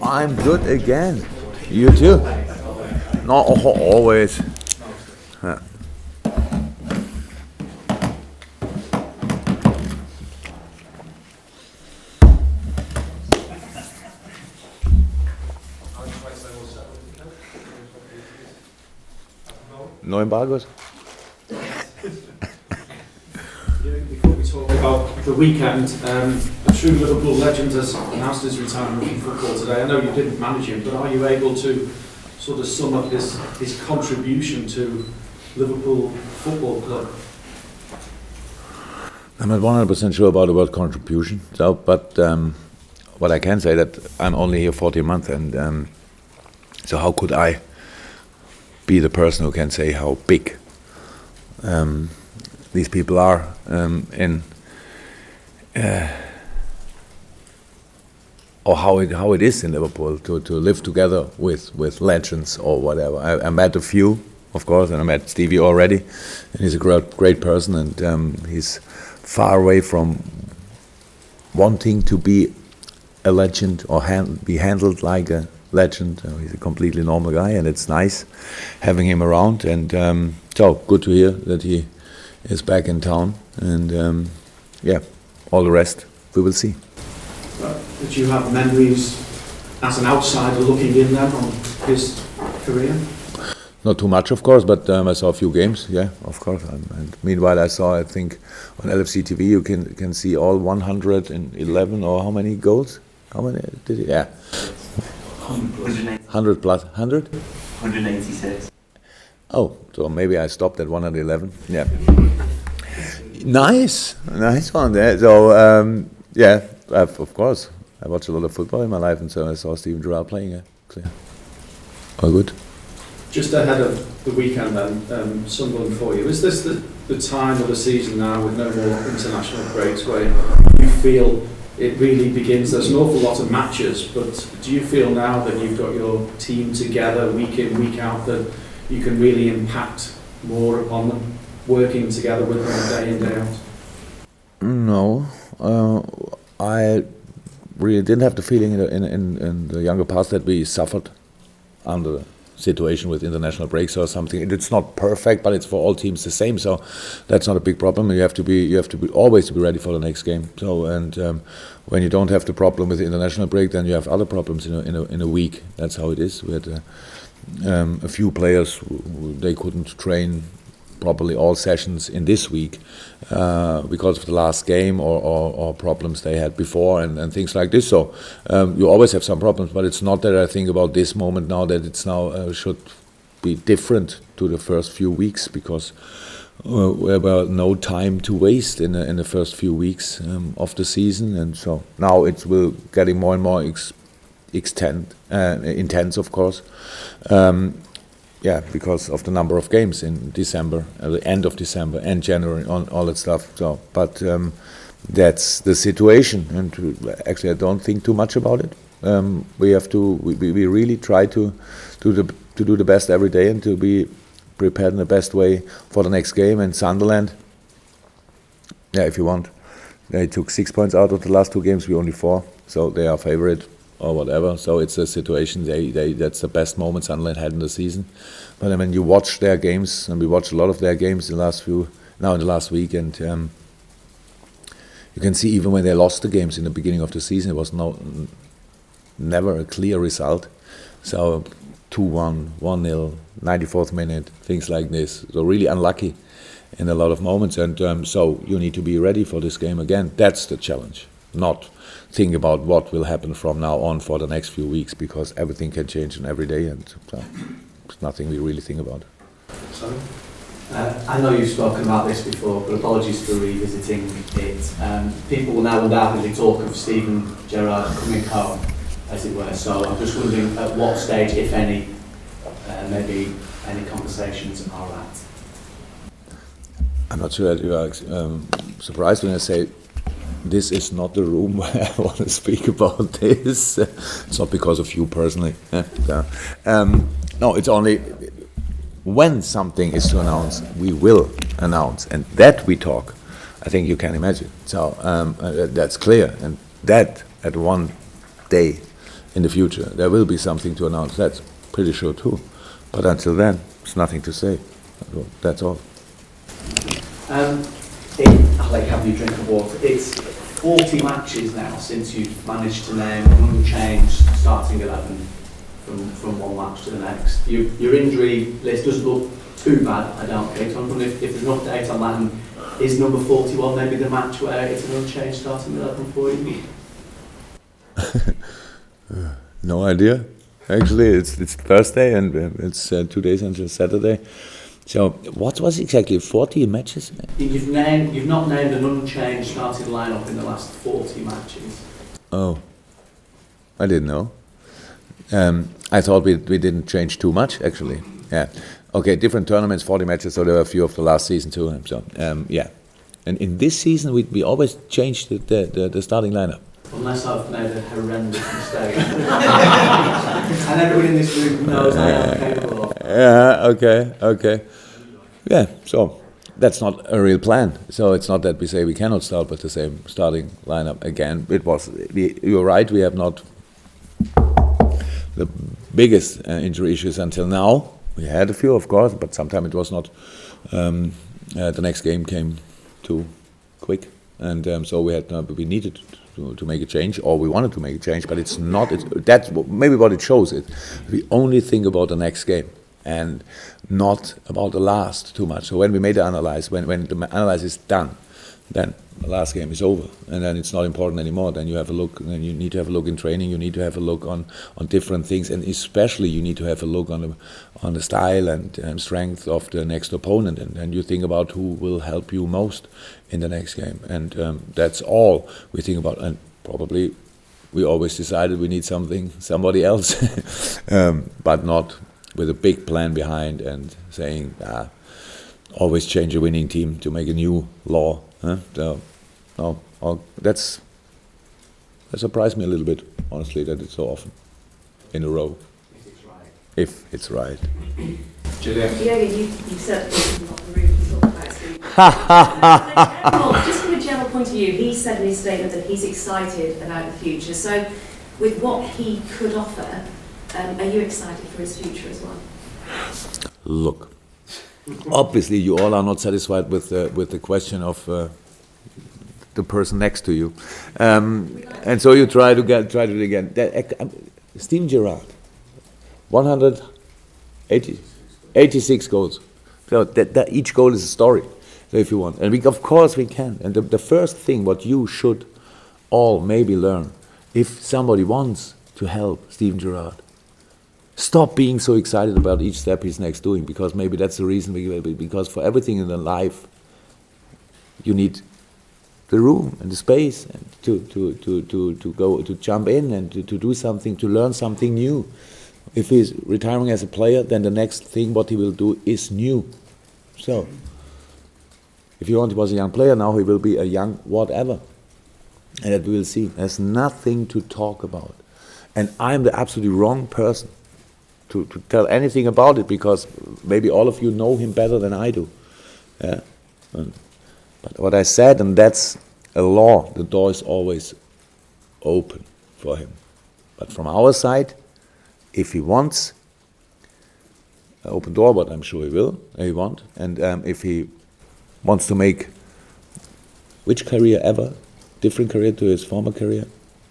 I'm good again. You too? Not always. Yeah. No embargoes? Before we talk about the weekend, a true Liverpool legend has announced his retirement from football today. I know you didn't manage him, but are you able to sort of sum up his contribution to Liverpool Football Club? I'm not 100% sure about the word contribution, but what I can say that I'm only here 40 months, and so how could I be the person who can say how big these people are or how it is in Liverpool to live together with legends or whatever. I met a few, of course, and I met Stevie already, and he's a great person, and he's far away from wanting to be a legend or be handled like a legend. He's a completely normal guy, and it's nice having him around, and so good to hear that he is back in town, and yeah, all the rest we will see. Did you have memories as an outsider looking in then on his career? Not too much, of course, but I saw a few games, yeah, of course. And meanwhile, I think, on LFC TV you can see all 111 or how many goals? How many did he? Yeah. 100 plus 100? 186. Oh, so maybe I stopped at 111. Yeah. Nice one there. So yeah, of course, I watched a lot of football in my life, and so I saw Steven Gerrard playing. Yeah, clear. All good. Just ahead of the weekend then, Sunderland for you. Is this the time of the season now with no more international breaks where you feel it really begins? There's an awful lot of matches, but do you feel now that you've got your team together week in, week out, that you can really impact more upon them, working together with them day in, day out? No, I really didn't have the feeling in the younger past that we suffered under the situation with international breaks or something. It's not perfect, but it's for all teams the same, so that's not a big problem. You have to be always to be ready for the next game. So, and when you don't have the problem with the international break, then you have other problems in a week. That's how it is. We had a few players they couldn't train properly all sessions in this week because of the last game or problems they had before and things like this. So you always have some problems, but it's not that I think about this moment now that it's now should be different to the first few weeks, because there were no time to waste in the first few weeks of the season, and so now it will getting more and more intense, of course. Yeah, because of the number of games in December, the end of December and January, all that stuff. So, but that's the situation, and actually, I don't think too much about it. We have to. We really try to do the best every day and to be prepared in the best way for the next game. And Sunderland, yeah, if you want, they took 6 points out of the last two games. We only 4, so they are favorite or whatever. So it's a situation. That's the best moment Sunderland had in the season. But I mean, you watch their games, and we watched a lot of their games in the last week, and you can see even when they lost the games in the beginning of the season, it was never a clear result. So 2-1, 1-0, 94th minute, things like this. So really unlucky in a lot of moments, and so you need to be ready for this game again. That's the challenge. Not think about what will happen from now on for the next few weeks, because everything can change in every day, and so it's nothing we really think about. Sorry? I know you've spoken about this before, but apologies for revisiting it. People will now undoubtedly talk of Steven Gerrard coming home, as it were, so I'm just wondering at what stage, if any, maybe any conversations are at. I'm not sure that you are surprised when I say this is not the room where I want to speak about this. It's not because of you personally. No, it's only when something is to announce, we will announce, and that we talk. I think you can imagine. So that's clear, and that at one day in the future there will be something to announce. That's pretty sure too. But until then, there's nothing to say. That's all. I'll let you have your drink of water. It's 40 matches now since you've managed to name an unchanged starting 11 from one match to the next. Your injury list doesn't look too bad, I don't think. So I'm wondering if there's an update on that, and is number 41 maybe the match where it's an unchanged starting 11 for you? No idea. Actually, it's Thursday and it's 2 days until Saturday. So what was exactly 40 matches? You've not named an unchanged starting lineup in the last 40 matches. Oh, I didn't know. I thought we didn't change too much actually. Yeah. Okay, different tournaments, 40 matches. So there were a few of the last season too. So yeah. And in this season we always changed the starting lineup. Unless I've made a horrendous mistake. And everybody in this room knows I am capable of. Yeah, okay. Yeah, so that's not a real plan. So it's not that we say we cannot start with the same starting lineup again. You're right, we have not the biggest injury issues until now. We had a few, of course, but sometimes it was not. The next game came too quick. And so we needed to make a change, or we wanted to make a change, but it's not. That's maybe what it shows. We only think about the next game and not about the last too much. So when we made the analysis, when the analysis is done, then the last game is over, and then it's not important anymore. Then you have a look, and you need to have a look in training. You need to have a look on different things, and especially you need to have a look on the style and strength of the next opponent, and you think about who will help you most in the next game, and that's all we think about. And probably we always decided we need somebody else, but not with a big plan behind and saying always change a winning team to make a new law. So, no, that surprised me a little bit, honestly, that it's so often in a row. If it's right. If it's right. Julia? Yeah, you said this in the room to talk about Steve. Just from a general point of view, he said in his statement that he's excited about the future. So, with what he could offer, are you excited for his future as well? Look. Obviously, you all are not satisfied with the question of the person next to you, and so you try to do it again. Steven Gerrard, 186 goals. So that each goal is a story. So if you want, and of course we can. And the first thing what you should all maybe learn, if somebody wants to help Steven Gerrard, stop being so excited about each step he's next doing, because maybe that's the reason. Because for everything in the life, you need the room and the space and to jump in and to do something, to learn something new. If he's retiring as a player, then the next thing what he will do is new. So, if you want, he was a young player. Now he will be a young whatever, and that we will see. There's nothing to talk about, and I'm the absolutely wrong person to tell anything about it, because maybe all of you know him better than I do. Yeah. But what I said, and that's a law, the door is always open for him. But from our side, if he wants an open door, but I'm sure he wants, and if he wants to make which career ever, different career to his former career,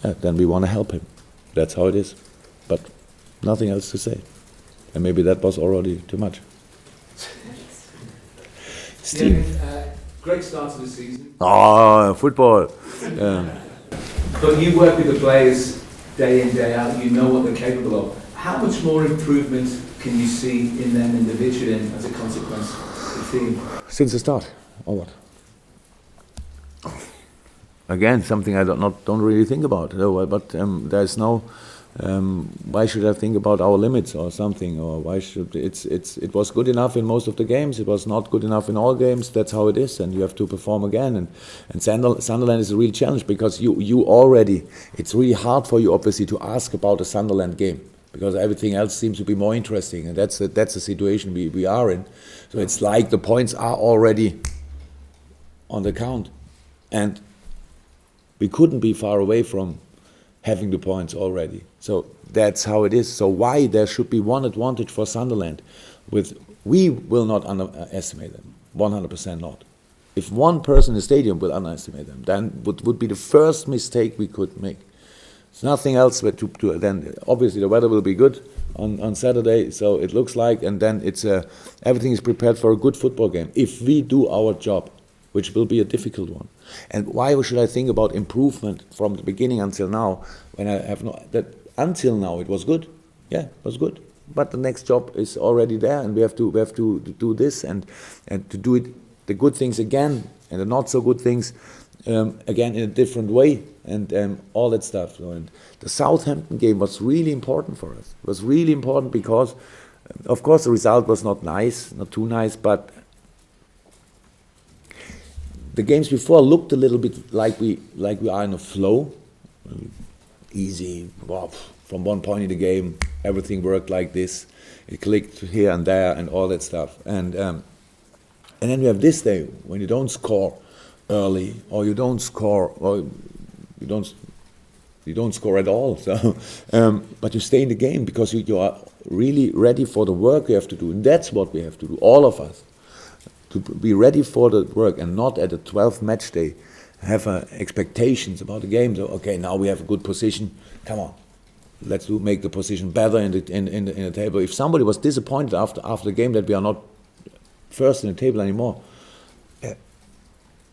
then we want to help him. That's how it is. But nothing else to say. And maybe that was already too much. Steve. Great start to the season. Oh, football. But you work with the players day in, day out. You know what they're capable of. How much more improvement can you see in them individually and as a consequence of the team? Since the start, or what? Again, something I don't really think about. But there's no. Why should I think about our limits or something? Or why should it was good enough in most of the games. It was not good enough in all games. That's how it is, and you have to perform again. And Sunderland is a real challenge, because you already. It's really hard for you, obviously, to ask about a Sunderland game, because everything else seems to be more interesting, and that's the situation we are in. So it's like the points are already on the count, and we couldn't be far away from having the points already. So that's how it is. So why there should be one advantage for Sunderland? We will not underestimate them, 100% not. If one person in the stadium will underestimate them, then would be the first mistake we could make. There's nothing else but to then obviously the weather will be good on Saturday, so it looks like, and then it's everything is prepared for a good football game. If we do our job, which will be a difficult one. And why should I think about improvement from the beginning until now, when I have until now it was good. Yeah, it was good. But the next job is already there, and we have to do this and to do it, the good things again and the not so good things again in a different way, and all that stuff. And the Southampton game was really important for us. It was really important because, of course, the result was not nice, not too nice, but the games before looked a little bit like we are in a flow, easy. Wow. From one point in the game, everything worked like this. It clicked here and there, and all that stuff. And then we have this day when you don't score early, or you don't score, or you don't score at all. So, but you stay in the game because you are really ready for the work you have to do, and that's what we have to do, all of us, to be ready for the work and not at the 12th match day have expectations about the game. So, okay, now we have a good position. Come on. Let's make the position better in the table. If somebody was disappointed after the game that we are not first in the table anymore,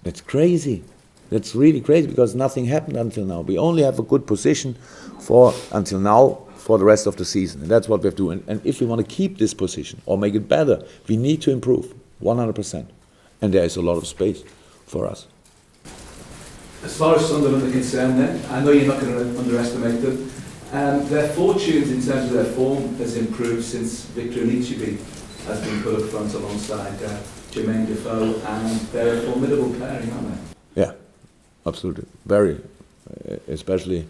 that's crazy. That's really crazy because nothing happened until now. We only have a good position until now for the rest of the season, and that's what we have to do. And if we want to keep this position or make it better, we need to improve 100%. And there is a lot of space for us. As far as Sunderland are concerned, then I know you're not going to underestimate them. Their fortunes in terms of their form has improved since Victor Anichebe has been put up front alongside Jermaine Defoe, and they're a formidable pairing, aren't they? Yeah, absolutely. Very, especially,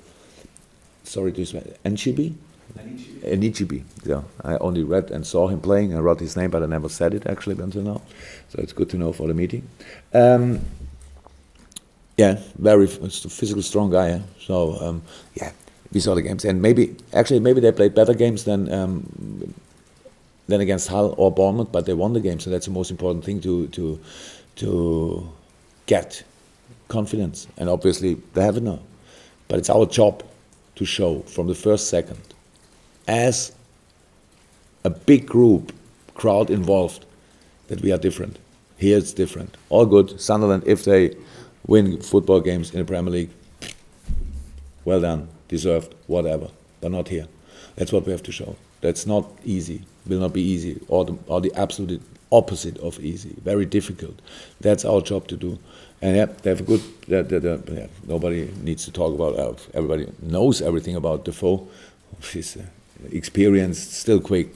sorry to say, Anichebe? Anichebe, yeah. I only read and saw him playing. I wrote his name, but I never said it actually until now. So it's good to know for the meeting. Yeah, very physical, strong guy. Yeah? So, yeah. We saw the games, and maybe they played better games than against Hull or Bournemouth, but they won the game. So that's the most important thing to get confidence, and obviously they have it now. But it's our job to show from the first second, as a big crowd involved, that we are different. Here it's different. All good. Sunderland, if they win football games in the Premier League, well done. Deserved, whatever, but not here. That's what we have to show. That's not easy, will not be easy, or the absolute opposite of easy, very difficult. That's our job to do. And yeah, they have a good, yeah, nobody needs to talk about, everybody knows everything about Defoe. He's experienced, still quick,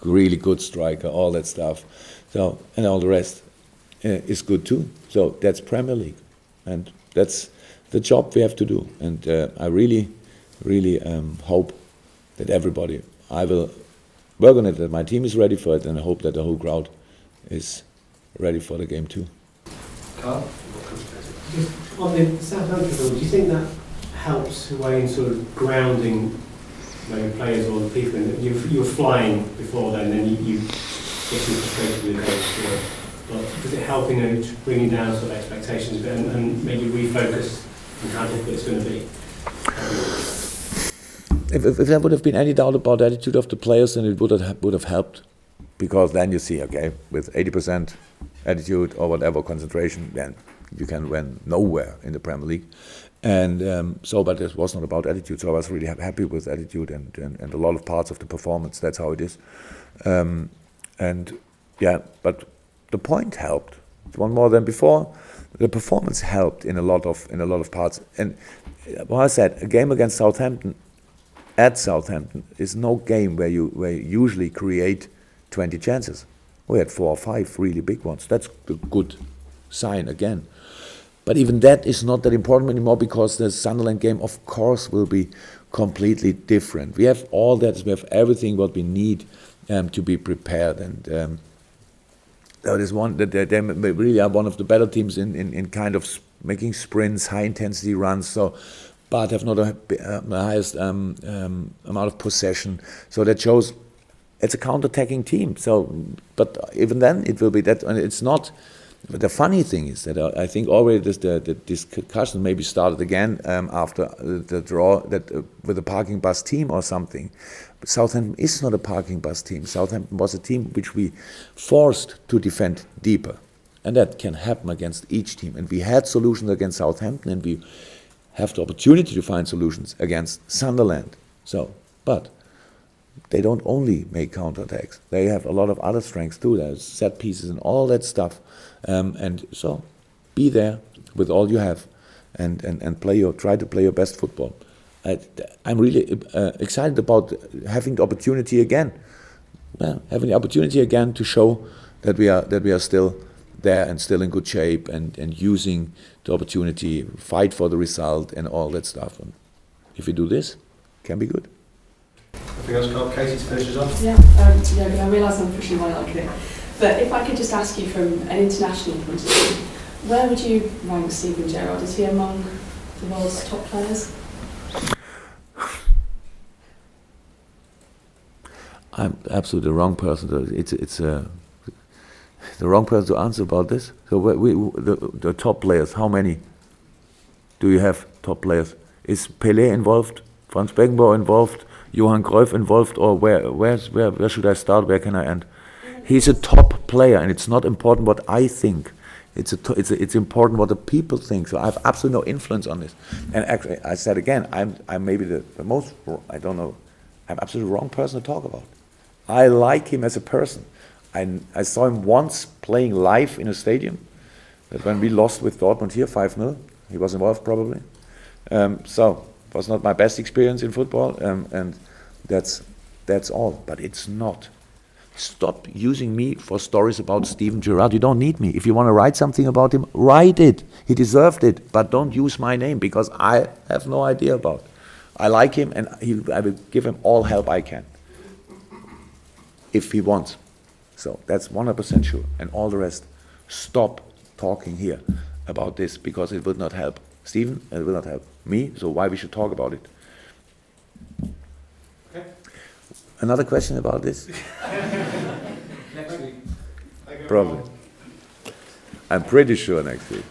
really good striker, all that stuff. So, and all the rest is good too. So that's Premier League, and that's the job we have to do. And I really hope that everybody, I will work on it, that my team is ready for it, and I hope that the whole crowd is ready for the game too. Carl? Just on the Southampton goal, do you think that helps away in sort of grounding maybe players or the people? You were flying before then, and you get frustrated with the coach. But does it help in bringing down sort of expectations a bit and maybe refocus on how difficult it's going to be? If there would have been any doubt about the attitude of the players, then it would have helped, because then you see, okay, with 80% attitude or whatever concentration, then you can win nowhere in the Premier League. And but it was not about attitude. So I was really happy with attitude and a lot of parts of the performance. That's how it is. And yeah, but the point helped. One more than before. The performance helped in a lot of parts. And what I said, a game against Southampton, at Southampton, is no game where you usually create 20 chances. We had 4 or 5 really big ones. That's a good sign again. But even that is not that important anymore, because the Sunderland game, of course, will be completely different. We have all that. We have everything what we need to be prepared. And there's one that they really are one of the better teams in kind of making sprints, high intensity runs. So but have not the highest amount of possession. So that shows it's a counter-attacking team. So, but even then, it will be that, and it's not. But the funny thing is that I think already the discussion maybe started again after the draw that with a parking bus team or something. But Southampton is not a parking bus team. Southampton was a team which we forced to defend deeper, and that can happen against each team. And we had solutions against Southampton, and we have the opportunity to find solutions against Sunderland. So, but they don't only make counterattacks. They have a lot of other strengths too. There's set pieces and all that stuff. And so, be there with all you have, and try to play your best football. I'm really excited about having the opportunity again. Having the opportunity again to show that we are still there and still in good shape, and using the opportunity, fight for the result and all that stuff. And if we do this, it can be good. Anything else, Carl? Katie, to finish us off? Yeah, but I realise I'm pushing my luck here. But if I could just ask you from an international point of view, where would you rank Steven Gerrard? Is he among the world's top players? I'm absolutely the wrong person. It's the wrong person to answer about this. So the top players, how many do you have top players? Is Pelé involved? Franz Beckenbauer involved? Johan Cruyff involved? Or where should I start? Where can I end? He's a top player, and it's not important what I think. It's important what the people think. So I have absolutely no influence on this. And actually, I said again, I'm maybe the most, I don't know, I'm absolutely the wrong person to talk about. I like him as a person. I saw him once playing live in a stadium. That when we lost with Dortmund here 5-0, he was involved probably. So it was not my best experience in football, and that's all. But it's not. Stop using me for stories about Steven Gerrard. You don't need me. If you want to write something about him, write it. He deserved it. But don't use my name, because I have no idea about it. I like him, and I will give him all help I can, if he wants. So that's 100% sure. And all the rest, stop talking here about this, because it will not help Steven, and it will not help me. So why we should talk about it? Okay. Another question about this? Next week. Probably. I'm pretty sure next week.